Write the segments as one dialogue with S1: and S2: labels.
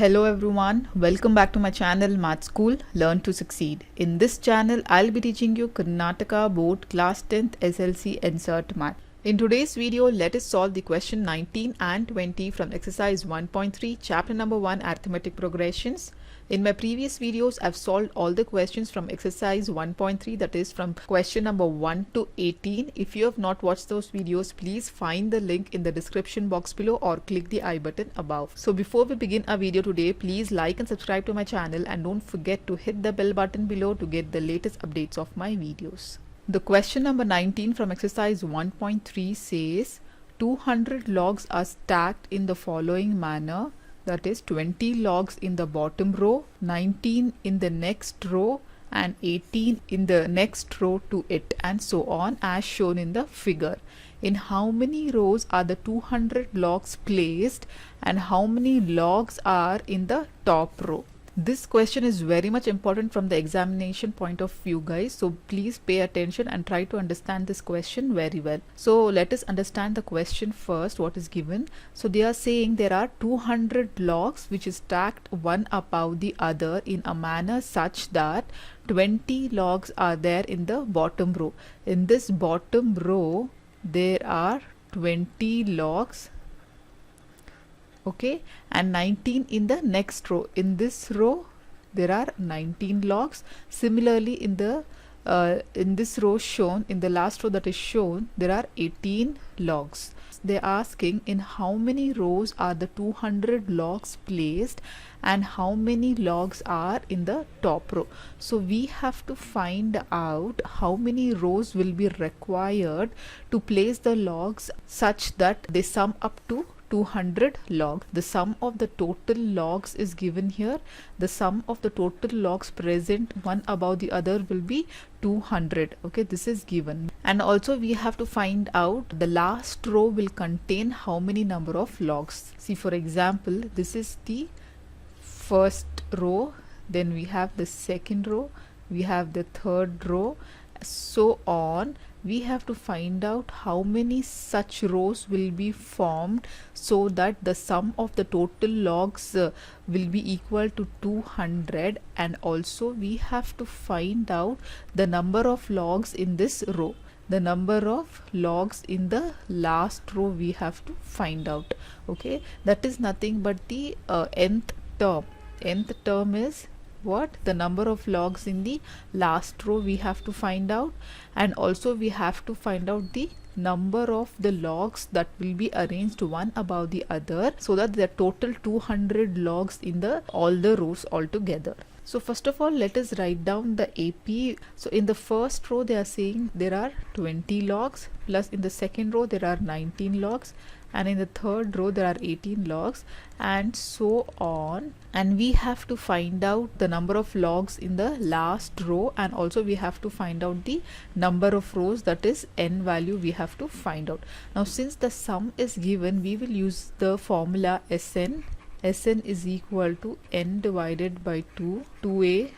S1: Hello everyone, welcome back to my channel Math School Learn to Succeed. In this channel, I'll be teaching you Karnataka Board Class 10th SLC Insert Math. In today's video, let us solve the question 19 and 20 from exercise 1.3, chapter number 1, arithmetic progressions. In my previous videos, I've solved all the questions from exercise 1.3, that is from question number 1 to 18. If you have not watched those videos, please find the link in the description box below or click the I button above. So before we begin our video today, please like and subscribe to my channel and don't forget to hit the bell button below to get the latest updates of my videos. The question number 19 from exercise 1.3 says 200 logs are stacked in the following manner. That is 20 logs in the bottom row, 19 in the next row and 18 in the next row to it, and so on as shown in the figure. In how many rows are the 200 logs placed and how many logs are in the top row? This question is very much important from the examination point of view, guys, so please pay attention and try to understand this question very well. So let us understand the question first, what is given. So they are saying there are 200 logs which is stacked one above the other in a manner such that 20 logs are there in the bottom row. In this bottom row there are 20 logs, okay, and 19 in the next row. In this row there are 19 logs. Similarly in this row shown, in the last row that is shown, there are 18 logs. They're asking in how many rows are the 200 logs placed and how many logs are in the top row. So we have to find out how many rows will be required to place the logs such that they sum up to 200 logs. The sum of the total logs is given here. The sum of the total logs present one above the other will be 200. Okay, this is given. And also we have to find out the last row will contain how many number of logs. See, for example, this is the first row, then we have the second row, we have the third row, so on. We have to find out how many such rows will be formed so that the sum of the total logs will be equal to 200, and also we have to find out the number of logs in this row. The number of logs in the last row we have to find out. Okay, that is nothing but the nth term. Nth term is what? The number of logs in the last row we have to find out, and also we have to find out the number of the logs that will be arranged one above the other so that there are total 200 logs in the all the rows altogether. So first of all, let us write down the AP. So in the first row they are saying there are 20 logs, plus in the second row there are 19 logs, and in the third row there are 18 logs, and so on. And we have to find out the number of logs in the last row, and also we have to find out the number of rows, that is n value we have to find out. Now since the sum is given, we will use the formula Sn. Sn is equal to n divided by 2a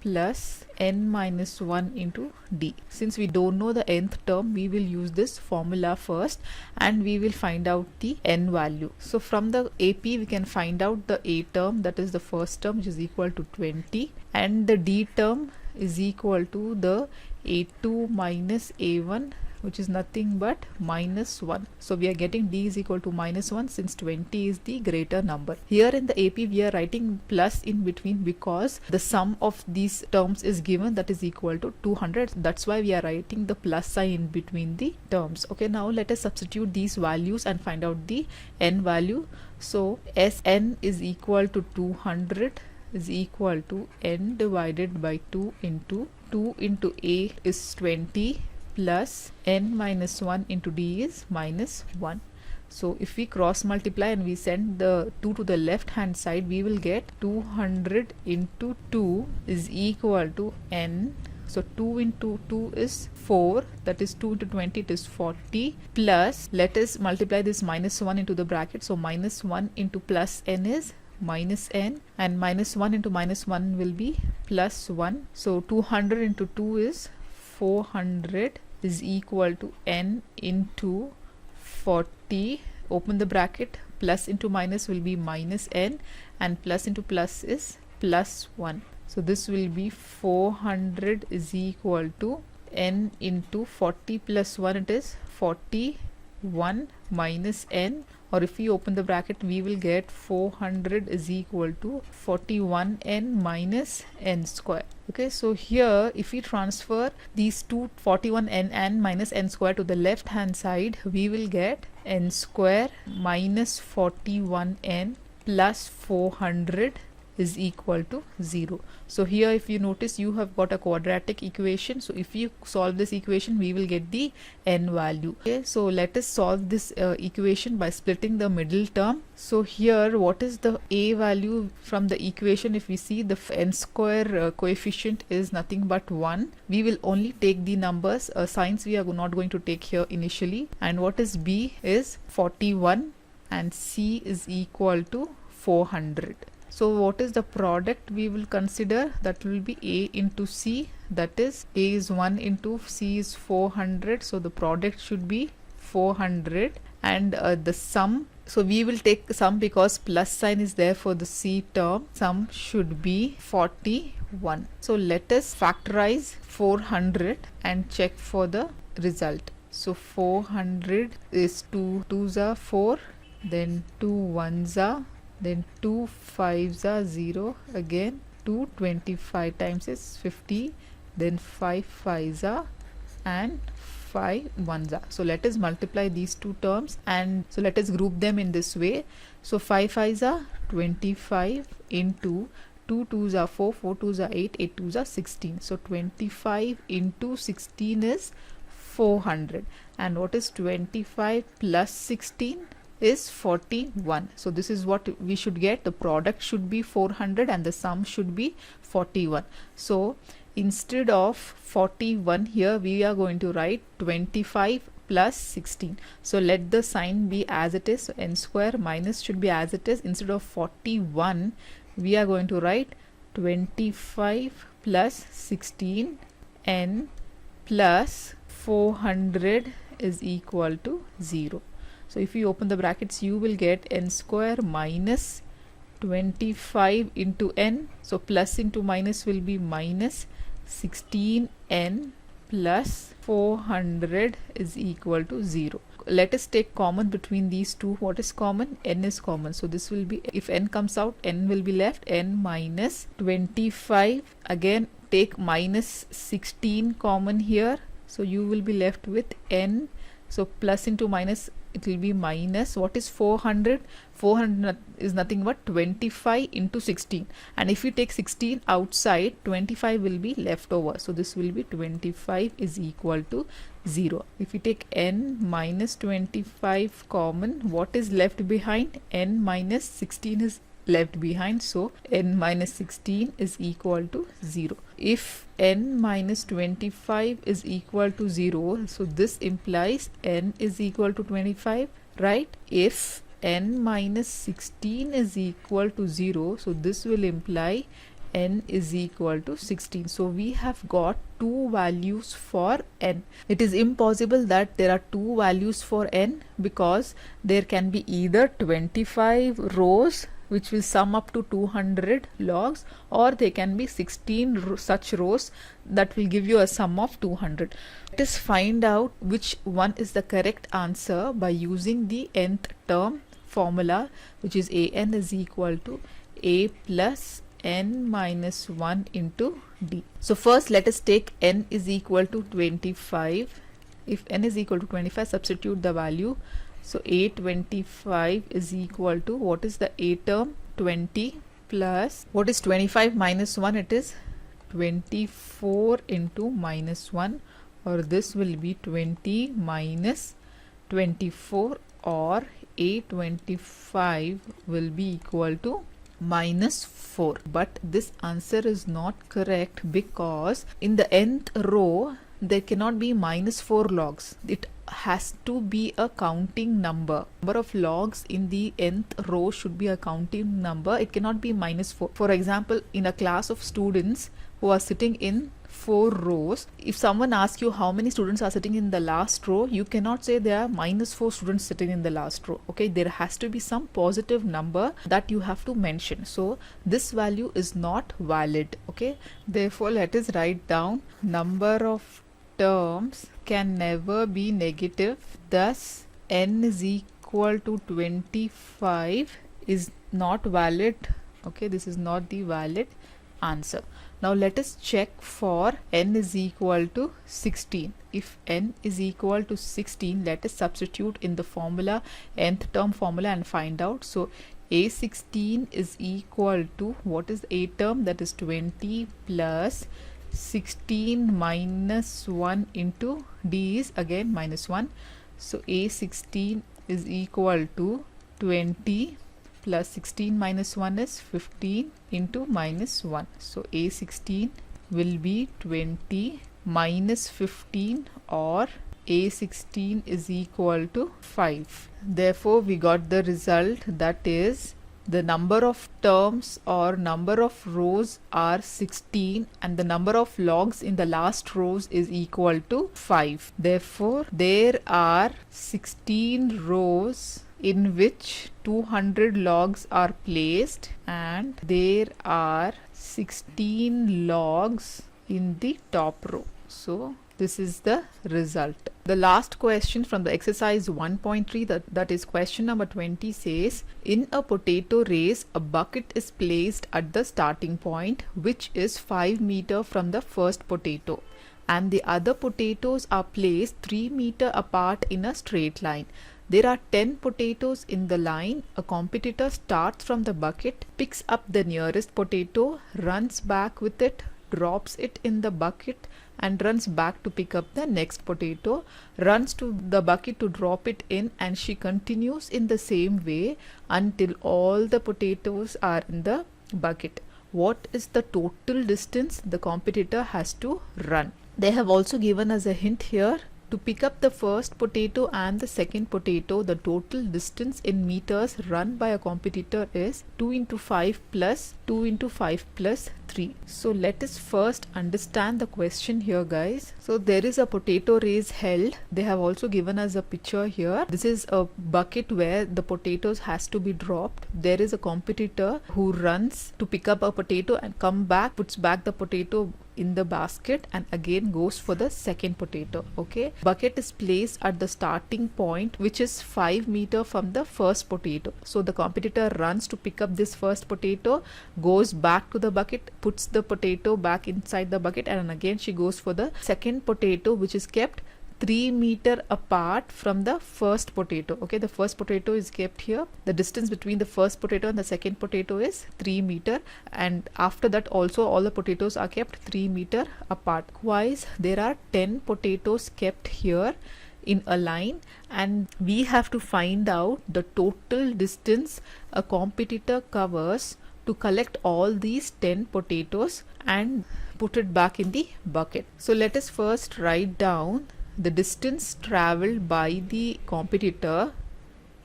S1: plus n minus 1 into d. Since we don't know the nth term, we will use this formula first and we will find out the n value. So from the AP we can find out the a term, that is the first term, which is equal to 20, and the d term is equal to the a2 minus a1, which is nothing but minus 1. So we are getting d is equal to minus 1 since 20 is the greater number. Here in the AP we are writing plus in between because the sum of these terms is given, that is equal to 200. That's why we are writing the plus sign in between the terms. Okay, now let us substitute these values and find out the n value. So Sn is equal to 200 is equal to n divided by 2 into a is 20 plus n minus 1 into d is minus 1. So if we cross multiply and we send the 2 to the left hand side, we will get 200 into 2 is equal to n. So 2 into 2 is 4, that is 2 into 20, it is 40, plus let us multiply this minus 1 into the bracket. So minus 1 into plus n is minus n, and minus 1 into minus 1 will be plus 1. So 200 into 2 is 400 is equal to n into 40, open the bracket, plus into minus will be minus n, and plus into plus is plus 1. So this will be 400 is equal to n into 40 plus 1, it is 41 minus n, or if we open the bracket we will get 400 is equal to 41n minus n square. Okay, so here if we transfer these two 41n and minus n square to the left hand side, we will get n square minus 41n plus 400 is equal to 0. So here if you notice, you have got a quadratic equation. So if you solve this equation, we will get the n value. Okay, so let us solve this equation by splitting the middle term. So here what is the a value from the equation? If we see, the n square coefficient is nothing but 1. We will only take the numbers, signs we are not going to take here initially. And what is b is 41 and c is equal to 400. So what is the product we will consider? That will be a into c, that is a is 1 into c is 400, so the product should be 400, and the sum, so we will take sum because plus sign is there for the c term, sum should be 41. So let us factorize 400 and check for the result. So 400 is 2 2s are 4, then 2 1s are, then 2 5s are 0, again 2 25 times is 50, then 5 5s are, and 5 1s are. So let us multiply these two terms, and so let us group them in this way. So 5 5s are 25 into 2 2s are 4, 4 2s are 8, 8 2s are 16. So 25 into 16 is 400, and what is 25 plus 16 is 41. So this is what we should get. The product should be 400 and the sum should be 41. So instead of 41 here, we are going to write 25 plus 16. So let the sign be as it is. So n square minus should be as it is. Instead of 41, we are going to write 25 plus 16 n plus 400 is equal to 0. So if you open the brackets, you will get n square minus 25 into n. So plus into minus will be minus 16n plus 400 is equal to 0. Let us take common between these two. What is common? N is common. So this will be, if n comes out, n will be left, n minus 25. Again take minus 16 common here. So you will be left with n. So plus into minus, it will be minus, what is 400? 400 is nothing but 25 into 16, and if we take 16 outside, 25 will be left over. So this will be 25 is equal to 0. If we take n minus 25 common, what is left behind? N minus 16 is left behind, so n minus 16 is equal to 0. If n minus 25 is equal to 0, so this implies n is equal to 25, right? If n minus 16 is equal to 0, so this will imply n is equal to 16. So we have got two values for n. It is impossible that there are two values for n, because there can be either 25 rows which will sum up to 200 logs, or there can be 16 such rows that will give you a sum of 200. Let us find out which one is the correct answer by using the nth term formula, which is an is equal to a plus n minus 1 into d. So first let us take n is equal to 25. If n is equal to 25, substitute the value. So a25 is equal to, what is the a term? 20 plus, what is 25 minus 1? It is 24 into minus 1, or this will be 20 minus 24, or a25 will be equal to minus 4. But this answer is not correct, because in the nth row there cannot be minus 4 logs. It has to be a counting number. Number of logs in the nth row should be a counting number. It cannot be minus 4. For example, in a class of students who are sitting in 4 rows. If someone asks you how many students are sitting in the last row, you cannot say there are -4 students sitting in the last row. Okay, there has to be some positive number that you have to mention. So this value is not valid. Okay, therefore let us write down number of terms can never be negative. Thus n is equal to 25 is not valid. Okay, this is not the valid answer. Now let us check for n is equal to 16. If n is equal to 16, let us substitute in the formula, nth term formula, and find out. So a16 is equal to, what is a term? That is 20 plus 16 minus 1 into d is again minus 1. So a16 is equal to 20 plus 16 minus 1 is 15 into minus 1. So a16 will be 20 minus 15, or a16 is equal to 5. Therefore we got the result, that is the number of terms or number of rows are 16 and the number of logs in the last rows is equal to 5. Therefore there are 16 rows in which 200 logs are placed and there are 16 logs in the top row. So this is the result. The last question from the exercise 1.3, that is question number 20, says in a potato race a bucket is placed at the starting point, which is 5 meters from the first potato, and the other potatoes are placed 3 meters apart in a straight line. There are 10 potatoes in the line. A competitor starts from the bucket, picks up the nearest potato, runs back with it, drops it in the bucket, and runs back to pick up the next potato, runs to the bucket to drop it in, and she continues in the same way until all the potatoes are in the bucket. What is the total distance the competitor has to run? They have also given us a hint here. To pick up the first potato and the second potato, the total distance in meters run by a competitor is 2 into 5 plus 2 into 5 plus 3. So let us first understand the question here, guys. So there is a potato race held. They have also given us a picture here. This is a bucket where the potatoes has to be dropped. There is a competitor who runs to pick up a potato and come back, puts back the potato in the basket and again goes for the second potato. Okay, bucket is placed at the starting point, which is 5 meters from the first potato. So the competitor runs to pick up this first potato, goes back to the bucket, puts the potato back inside the bucket, and again she goes for the second potato, which is kept 3 meters apart from the first potato. Okay, the first potato is kept here. The distance between the first potato and the second potato is 3 meters, and after that also all the potatoes are kept 3 meters apart. Likewise, there are 10 potatoes kept here in a line, and we have to find out the total distance a competitor covers to collect all these 10 potatoes and put it back in the bucket. So let us first write down the distance traveled by the competitor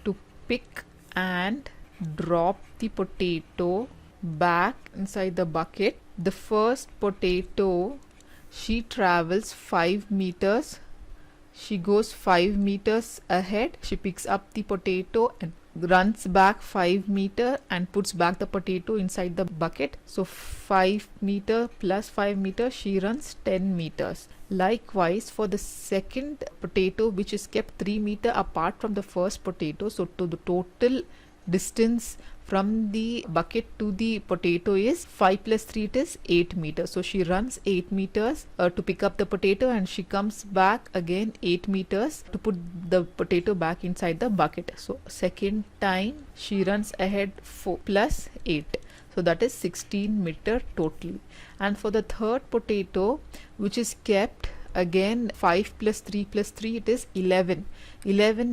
S1: to pick and drop the potato back inside the bucket. The first potato, she travels 5 meters. She goes 5 meters ahead. She picks up the potato and runs back 5 meters and puts back the potato inside the bucket. So 5 meters plus 5 meters, she runs 10 meters. Likewise, for the second potato, which is kept 3 meters apart from the first potato, so to the total distance from the bucket to the potato is 5 plus 3, it is 8 meters. So she runs 8 meters to pick up the potato, and she comes back again 8 meters to put the potato back inside the bucket. So second time she runs ahead 4 plus 8. So that is 16 meters totally. And for the third potato, which is kept again 5 plus 3 plus 3, it is 11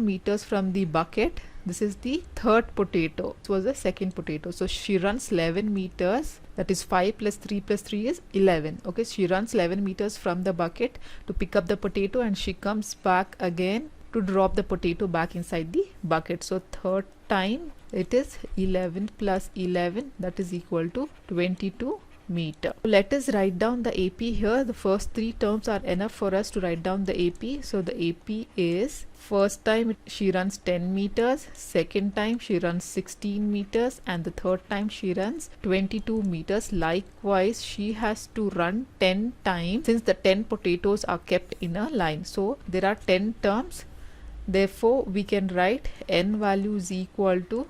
S1: meters from the bucket. This is the third potato. This was the second potato. So she runs 11 meters. That is 5 plus 3 plus 3 is 11. Okay, she runs 11 meters from the bucket to pick up the potato, and she comes back again to drop the potato back inside the bucket. So third time it is 11 plus 11, that is equal to 22 meter. Let us write down the AP here. The first three terms are enough for us to write down the AP. So the AP is, first time she runs 10 meters, second time she runs 16 meters, and the third time she runs 22 meters. Likewise, she has to run 10 times since the 10 potatoes are kept in a line. So there are 10 terms. Therefore, we can write n value is equal to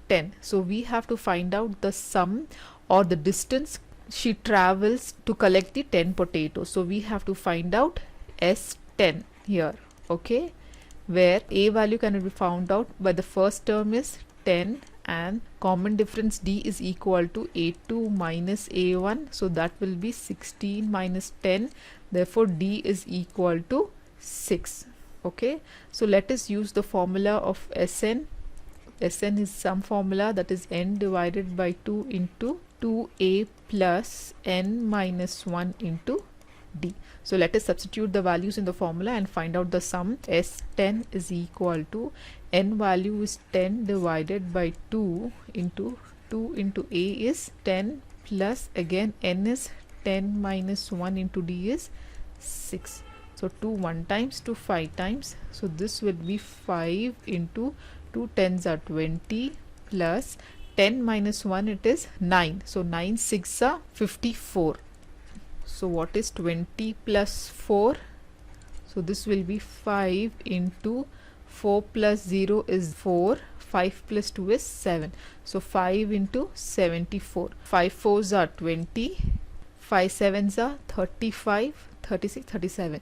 S1: 10. So we have to find out the sum or the distance she travels to collect the 10 potatoes. So we have to find out S10 here, okay, where a value can be found out by the first term is 10 and common difference D is equal to A2 minus A1. So that will be 16 minus 10. Therefore, D is equal to 6. Okay, so let us use the formula of Sn. Sn is some formula, that is n divided by 2 into 2a plus n minus 1 into d. So let us substitute the values in the formula and find out the sum. S10 is equal to, n value is 10 divided by 2 into a is 10 plus again n is 10 minus 1 into d is 6. So 2 1 times, 2 5 times. So this will be 5 into 2 10s are 20 plus 10 minus 1, it is 9. So 9 6 are 54. So what is 20 plus 4? So this will be 5 into 4 plus 0 is 4. 5 plus 2 is 7. So 5 into 74. 5 4s are 20. 5 7s are 35, 36, 37.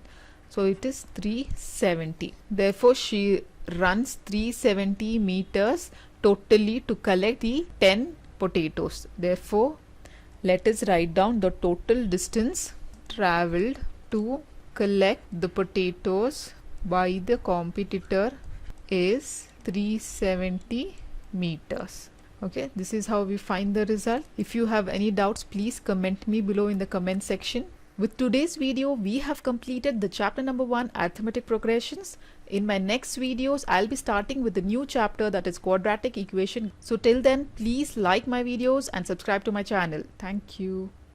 S1: So it is 370. Therefore, she runs 370 meters totally to collect the 10 potatoes. Therefore, let us write down the total distance traveled to collect the potatoes by the competitor is 370 meters. Okay, this is how we find the result. If you have any doubts, please comment me below in the comment section. With today's video, we have completed the chapter number 1, arithmetic progressions. In my next videos, I'll be starting with the new chapter, that is quadratic equation. So till then, please like my videos and subscribe to my channel. Thank you.